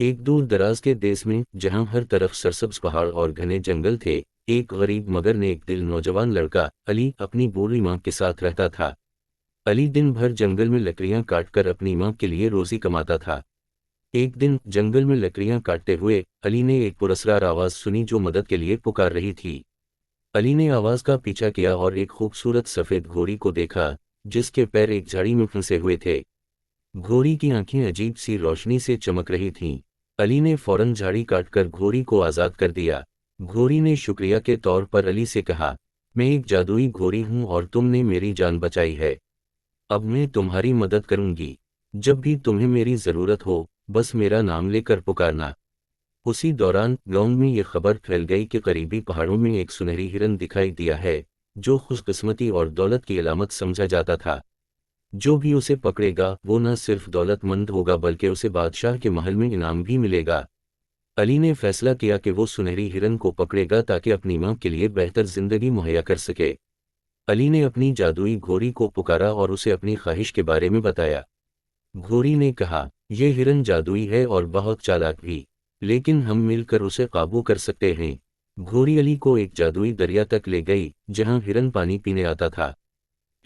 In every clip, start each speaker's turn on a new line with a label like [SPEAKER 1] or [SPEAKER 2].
[SPEAKER 1] ایک دور دراز کے دیس میں جہاں ہر طرف سرسبز پہاڑ اور گھنے جنگل تھے، ایک غریب مگر نیک دل نوجوان لڑکا علی اپنی بوڑھی ماں کے ساتھ رہتا تھا۔ علی دن بھر جنگل میں لکڑیاں کاٹ کر اپنی ماں کے لیے روزی کماتا تھا۔ ایک دن جنگل میں لکڑیاں کاٹتے ہوئے علی نے ایک پراسرار آواز سنی جو مدد کے لیے پکار رہی تھی۔ علی نے آواز کا پیچھا کیا اور ایک خوبصورت سفید گھوڑی کو دیکھا جس کے پیر ایک جھاڑی میں پھنسے ہوئے تھے۔ گھوڑی کی آنکھیں عجیب سی روشنی سے چمک رہی تھیں۔ علی نے فوراً جھاڑی کاٹ کر گھوڑی کو آزاد کر دیا۔ گھوڑی نے شکریہ کے طور پر علی سے کہا، میں ایک جادوئی گھوڑی ہوں اور تم نے میری جان بچائی ہے۔ اب میں تمہاری مدد کروں گی۔ جب بھی تمہیں میری ضرورت ہو بس میرا نام لے کر پکارنا۔ اسی دوران گاؤں میں یہ خبر پھیل گئی کہ قریبی پہاڑوں میں ایک سنہری ہرن دکھائی دیا ہے جو خوش قسمتی اور دولت کی علامت سمجھا جاتا تھا۔ جو بھی اسے پکڑے گا وہ نہ صرف دولت مند ہوگا بلکہ اسے بادشاہ کے محل میں انعام بھی ملے گا۔ علی نے فیصلہ کیا کہ وہ سنہری ہرن کو پکڑے گا تاکہ اپنی ماں کے لیے بہتر زندگی مہیا کر سکے۔ علی نے اپنی جادوئی گھوڑی کو پکارا اور اسے اپنی خواہش کے بارے میں بتایا۔ گھوڑی نے کہا، یہ ہرن جادوئی ہے اور بہت چالاک بھی، لیکن ہم مل کر اسے قابو کر سکتے ہیں۔ گھوڑی علی کو ایک جادوئی دریا تک لے گئی جہاں ہرن پانی پینے آتا تھا۔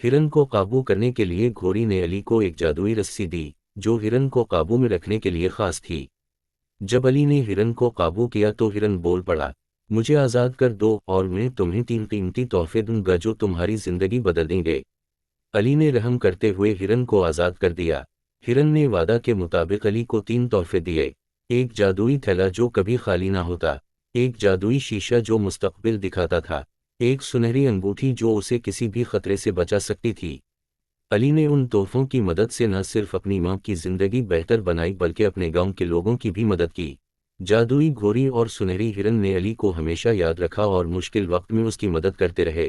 [SPEAKER 1] ہرن کو قابو کرنے کے لیے گھوڑی نے علی کو ایک جادوئی رسی دی جو ہرن کو قابو میں رکھنے کے لیے خاص تھی۔ جب علی نے ہرن کو قابو کیا تو ہرن بول پڑا، مجھے آزاد کر دو اور میں تمہیں 3 قیمتی تحفے دوں گا جو تمہاری زندگی بدل دیں گے۔ علی نے رحم کرتے ہوئے ہرن کو آزاد کر دیا۔ ہرن نے وعدہ کے مطابق علی کو 3 تحفے دیے، ایک جادوئی تھیلا جو کبھی خالی نہ ہوتا، ایک جادوئی شیشہ جو مستقبل دکھاتا تھا، ایک سنہری انگوٹھی جو اسے کسی بھی خطرے سے بچا سکتی تھی۔ علی نے ان تحفوں کی مدد سے نہ صرف اپنی ماں کی زندگی بہتر بنائی بلکہ اپنے گاؤں کے لوگوں کی بھی مدد کی۔ جادوئی گھوڑی اور سنہری ہرن نے علی کو ہمیشہ یاد رکھا اور مشکل وقت میں اس کی مدد کرتے رہے۔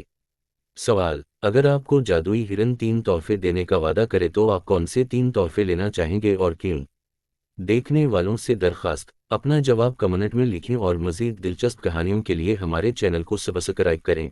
[SPEAKER 1] سوال: اگر آپ کو جادوئی ہرن 3 تحفے دینے کا وعدہ کرے تو آپ کون سے 3 تحفے لینا چاہیں گے اور کیوں؟ دیکھنے والوں سے درخواست، اپنا جواب کمنٹ میں لکھیں اور مزید دلچسپ کہانیوں کے لیے ہمارے چینل کو سبسکرائب کریں۔